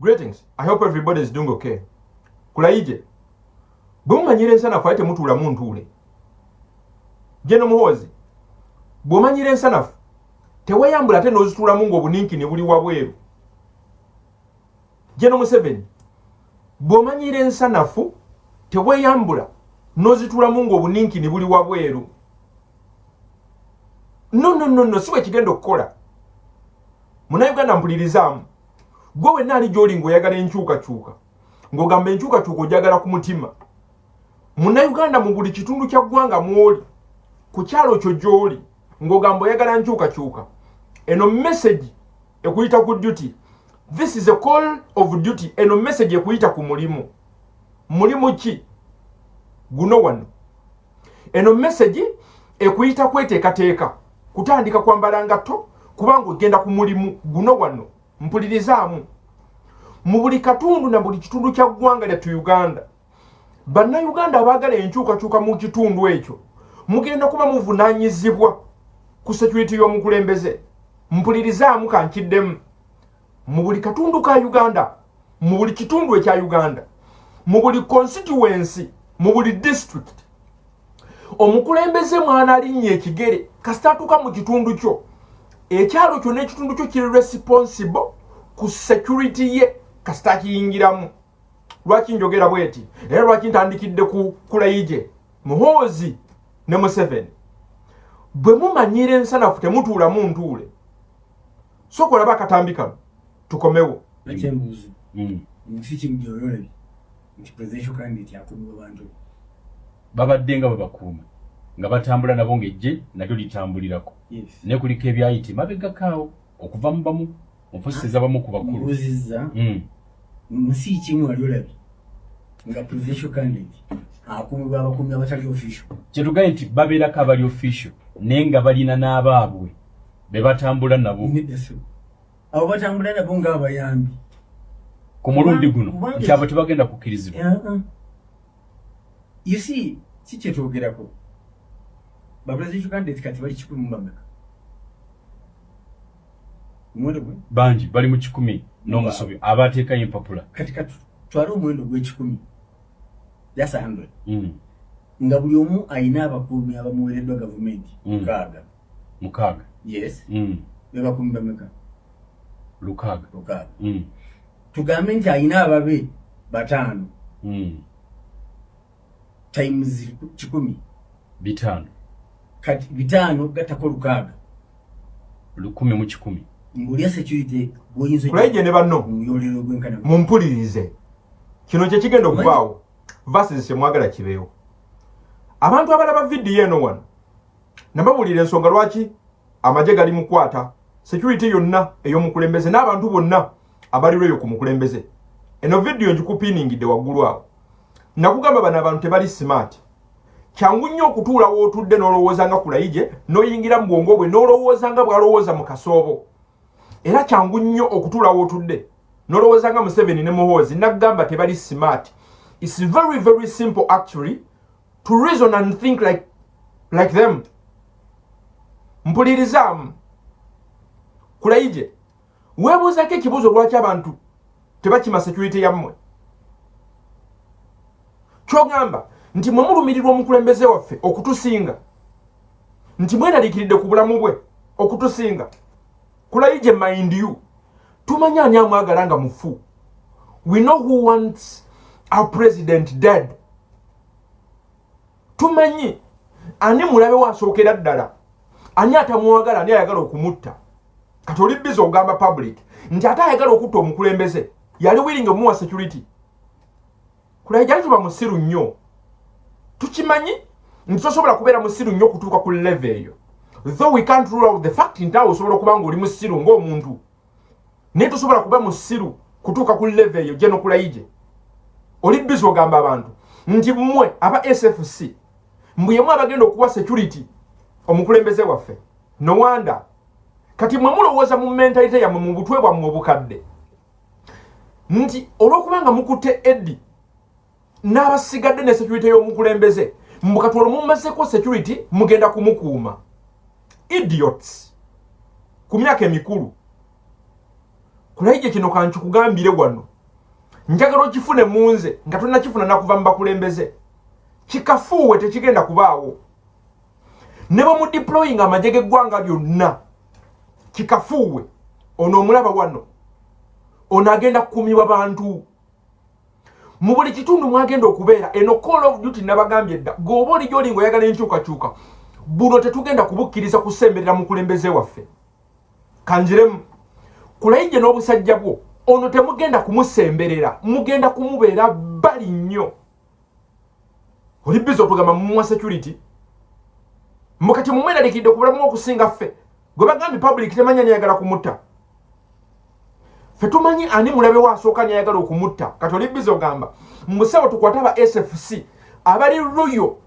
Greetings. I hope everybody is doing okay. Kulaije. Bwumanyire nsanafu ate mutuula muntuule. Jeno Muhoozi. Bwumanyire nsanafu teweyambula ate n'ozituulamu ng'obuninkini buli wabweru. Jeno Museveni. Bwumanyire nsanafu teweyambula n'ozituulamu ng'obuninkini buli wabweru. No, siwe kigenda okukola. Munnayuganda mpulirizamu. Gwe wenna ali gy'oli ng'oyagala enkyukakyuka. Ng'ogamba enkyukakyuka ojagala ku mutima. Munnayuganda mu buli kitundu kya ggwanga mw'oli. Ku kyalo kyo gy'oli. Ng'ogamba oyagala nkyukakyuka. Eno message ekuyita ku duty. This is a call of duty. Eno message ekuyita ku mulimu. Mulimu ki? Guno wano. Eno message ekuyita kweteekateeka. Kutandika kwambala ngatto kubanga ogenda ku mulimu guno wano. Mpulirizamu. Mu buli katundu na buli kitundu kya ggwanga lyattu Uganda. Bannayuganda abaagala enkyukakyuka mu kitundu ekyo mugenda kuba muvunaanyizibwa ku security y'omukulembeze. Mpulirizamu kankiddemu. Mu buli katundu ka Uganda, mu buli kitundu ekya Uganda, mu buli constituency, mu buli district, omukulembeze mwana alinnye ekigere kasitatuuka mu kitundu kyo. Ekyalo kyo n'ekitundu kyo kiri responsible ku security ye kasita kiyingiramu. Lwaki njogera bweti? Era lwaki ntandikidde ku Kulaije, Muhoozi ne Museveni. Bwe mumanyire ensanafu temutuulamu ntuule. Sokola bakatambi kano tukomewo. Achembuzi. Mfiki mjorole. Presidential candidate yakumwa bantu. Babaddenga babakuuma. Nga batambula nabo ngejje nalyo litambulirako. Yes. Ne kuliko ebyayiti mabega kaawo okuva mu bamu ofiseza bamu ku bakulu. Mbuziza. Msiki mwalolabi. Nga presidential candidate akumwa abakumya abatali official. Kyetugaye nti babeerako abali official nenga balina n'abaabwe be batambula nabo. Abo batambula nabo ng'abayambi. Ku mulundi guno kyabo tebagenda kukkirizibwa. You see, si kyetwogerako. Presidential candidate kati bali 10 mu Bameka. Mwendo gwe? Banji bali mu 10 n'omusobi abateeka empapula. Kati twali omwendo gwe 10. That's 100. Nga buli omu ayina abakuumi abamuweereddwa gavumenti. Mukaaga. Yes. Be bakuumi bameka? Lukaaga. Tugambe nti ayina ababe 5. Times 10. 5. Kati 5 gatako Lukaaga. 10 mu 10. Mbulya security boyinzo. Kulaije ne banno. Yolero gwenkana. Mumpulirize. Kino kye kigenda okubaawo. Versus semwagala kibeewo. Abantu abalaba video eno wano. Nababulira ensonga lwaki amaje gali mukwata security yonna ey'omukulembeze n'abantu bonna abalirweyo ku mukulembeze. Eno video njikupiningidde waggulu awo. Nakugamba bano abantu tebali smart. Kyangu nnyo okutuula wootudde n'olowooza nga Kulaije n'oyingira mu bwongo bwe n'olowooza nga bw'alowooza mu kasoobo. Era kyangu nnyo okutuula wootudde n'olowooza nga Museveni ne Muhoozi nakugamba tebali smart. It's very, very simple actually to reason and think like them. Mpulirizamu. Kulaije. Weebuuzako ekibuuzo lwaki abantu tebakima security yammwe. Kyogamba nti mwe mulumirirwa omukulembeze waffe okutusinga. Nti mweraliikiridde ku bulamu bwe okutusinga. Kulaije mind you. Tumanya ani amwagala nga mufu. We know who wants our president dead. Tumanyi ani mulabe wasookera ddala. Ani atamwagala ani ayagala okumutta. Kati oli busy ogamba public nti ate ayagala okutta omukulembeze. Yali willing omuwa security. Kulaije tuba musiru nnyo. Tukimanyi nti tosobola kubeera musiru nnyo kutuuka ku level eyo. Though we can't rule out the fact nti awo osobola okuba ng'oli musiru ng'omuntu. Naye tosobola kuba musiru kutuuka ku level eyo Jeno Kulaije. Oli busy ogamba abantu nti mmwe aba SFC mbuyemu abagenda okuwa security omukulembeze waffe. No wonder. Kati mwe mulowooza mu mentality yammwe mu butwe bwammwe obukadde nti olw'okubanga mukutte Eddie n'abasigadde ne security y'omukulembeze mbukatwolo mumazeeko security mugenda kumukuuma. Idiots. Ku myaka emikulu Kulaije kino kanchukugambire wano. Njagala okifune munze nga tonnakifuna nakuva mu bakulembeze. Kikafuwe tekigenda kubaawo. Ne bwe mu deploying amajege gwanga byonna. Kikafuwe. Ono omulaba wano. Ono agenda kukumibwa bantu. Mu buli kitundu mwagenda okubeera eno call of duty nabagambye dda. Goba oli gy'olinga oyagala enkyukakyuka. Buno tetugenda kubukkiriza kusemberera mu kulembeze waffe. Kanjiremu. Kulaije n'obusajja bwo. Ono temugenda kumusemberera. Mugenda kumubeera bali nnyo. Oli bizo tugamba mu security. Mukati mumwena likidde kubulamu okusinga ffe. Gwe bagambye public temanya nyagala kumutta. Ffe tumanyi ani mulabe wasooka nyagala okumutta. Kati oli bizo gamba. Musawo tukwataba SFC. Abali Royo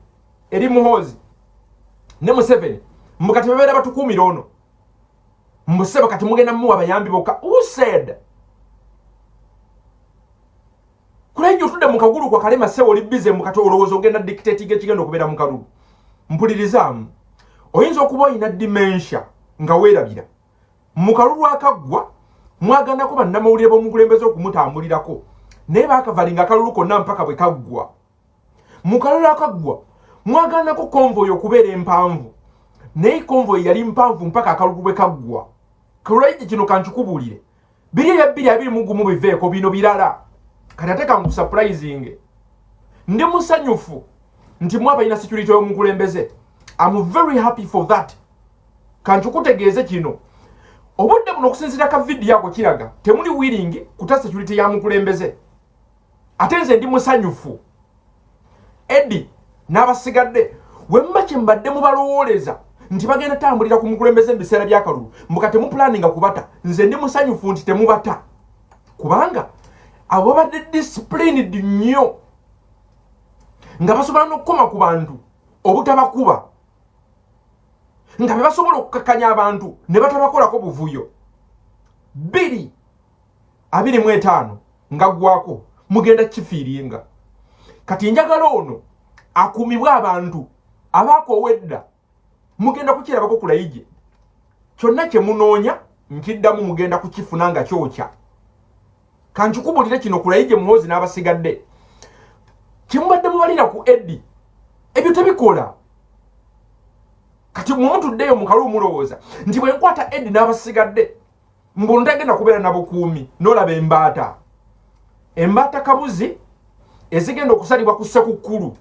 eri Muhoozi. Ne Museveni. Mukati babeera batukuumira ono. Museba kati mugenda mu abayambi boka. Who said? Kulaije otudde mu kagulu kwa Kalema Ssewo oli bize mukati olowooza ogenda dictate gekigenda okubeera mu kalulu. Mpulirizamu. Oyinza okuba olina dementia nga weerabira. Mu kalulu akaggwa mwagandako bannamawulire b'omukulembeze okumutambulirako. Naye baakavalinga akalulu konna mpaka bwe kaggwa. Mu kalulu akaggwa mwagandako konvoyi okubeera empanvu. Naye konvoyi yali mpanvu mpaka akalulu bwe kaggwa. Kulaije kino kanchukubuulire. Biri ebya 2021 biveeko bino birala. Kati ate kankusurprising. Ndi musanyufu nti mwabalina security y'omukulembeze. I'm very happy for that. Kanchukutegeeze kino. Obudde buno okusinziira ka video yako kiraga temuli willing kuta security ya mukulembeze. Ate nze ndi musanyufu. Eddie n'abasigadde wemmache mbadde mubalowooleza nti bagenda tambulira ku mukulembeze mu biseera by'akalulu. Mukate mu planninga kubata. Nze ndi musanyufu nti temubata. Kubanga abo badde disciplined nnyo nga basobola n'okukoma ku bantu obutabakuba nga bebasobola okukakanya abantu ne batabakolako buvuyo. 2:25 nga gwako mugenda kifiiringa. Kati njagala ono akumibwa abantu abaakowedda mugenda kukirabako Kulaije. Kyonna kye munoonya nkiddamu mugenda kukifuna nga kyokya. Kanchukubulire kino Kulaije Muhoozi n'abasigadde. Kimubadde mubalira ku Eddie. Ebyo tebikola. Kati mumutuddeyo mu kalulu mulowooza nti bwe nkwata Eddie n'abasigadde mbu ntagenda kubeera nabo kuumi n'olaba embaata. Embaata kabuzi ezigenda okusalibwa ku Ssekukkulu.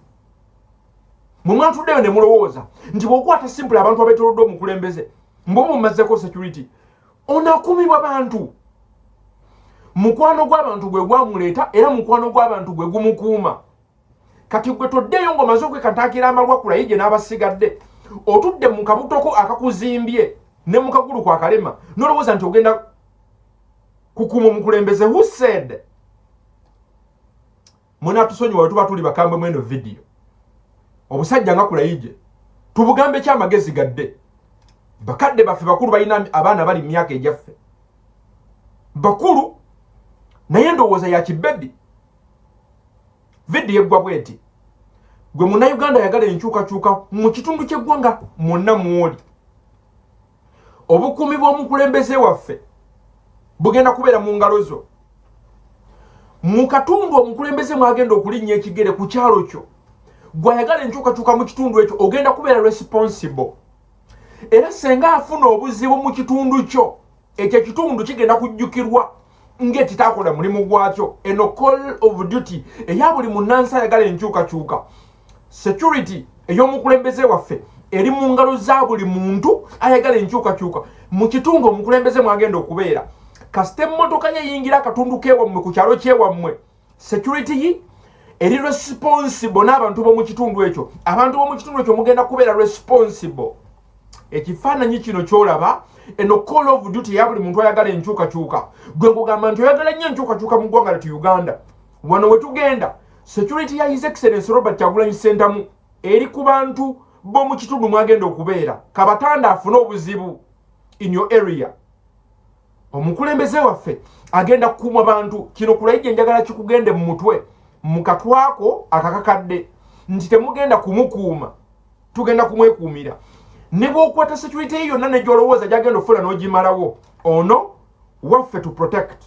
Mwe mwatuddeyo ne mulowooza nti bw'okwata simple abantu abeetoolodde omukulembeze mbu mumazzeko security onaakuumibwa bantu. Mukwano gw'abantu gwe gwamuleeta era mukwano gw'abantu gwe gumukuuma. Kati gwe toddeyo ng'omaze okwekantaakira amalwa Kulaije n'abasigadde. Otudde mu kabutoko akakuzimbye ne mu kagulu kwa Kalema n'olowooza nti ogenda kukuuma omukulembeze. Who said? Munatusonyiwa tuba tuli bakambwe mweno video. Obusajja nga Kulaije tubugambe kyamagezi gadde. Bakadde baffe bakulu balina abaana bali myaka egyaffe. Bakulu naye ndowooza ya kibbebi. Video eggwa bweti. Gwe Munnayuganda ayagala enkyukakyuka mu kitundu ky'eggwanga mwonna mw'oli. Obukuumi bw'omukulembeze waffe bugenda kubeera mu ngalo zo. Mu katundu omukulembeze mwagenda okulinnya ekigere ku kyalo kyo. Gwayagala enkyukakyuka mu kitundu ekyo ogenda kubeera responsible. Era senga afuna obuzibu mu kitundu kyo ekyo kitundu kigenda kujjukirwa ng'ekitaakola mulimu gwakyo. Eno call of duty eya buli munnansi ayagala enkyukakyuka. Security ey'omukulembeze waffe eri mu ngalo za buli muntu ayagala enkyukakyuka mu kitundu omukulembeze mwagenda okubeera. Kasite emmotoka yeyingira akatundu kewammwe ku kyalo kyewammwe, security eri responsible n'abantu b'omu kitundu ekyo. Abantu b'omu kitundu ekyo mugenda kubeera responsible. Ekifaananyi kino kyolaba eno call of duty ya buli muntu ayagala enkyukakyuka. Gwe ngugamba nti oyagala nnyo enkyukakyuka mu ggwanga ly'etu Uganda. Wano we tugenda security ya His Excellency Robert Kyagulanyi Ssentamu eri ku bantu b'omu kitundu mwagenda okubeera. Kabatanda afune obuzibu in your area. Omukulembeze waffe agenda kukuuma bantu. Kino Kulaije njagala kikugende mu mutwe mu katwako akakakadde nti temugenda kumukuuma, tugenda kumwekuumira. Ne bw'okwata security yonna ne gy'olowooza gy'agenda okufuna n'ogimalawo, ono waffe to protect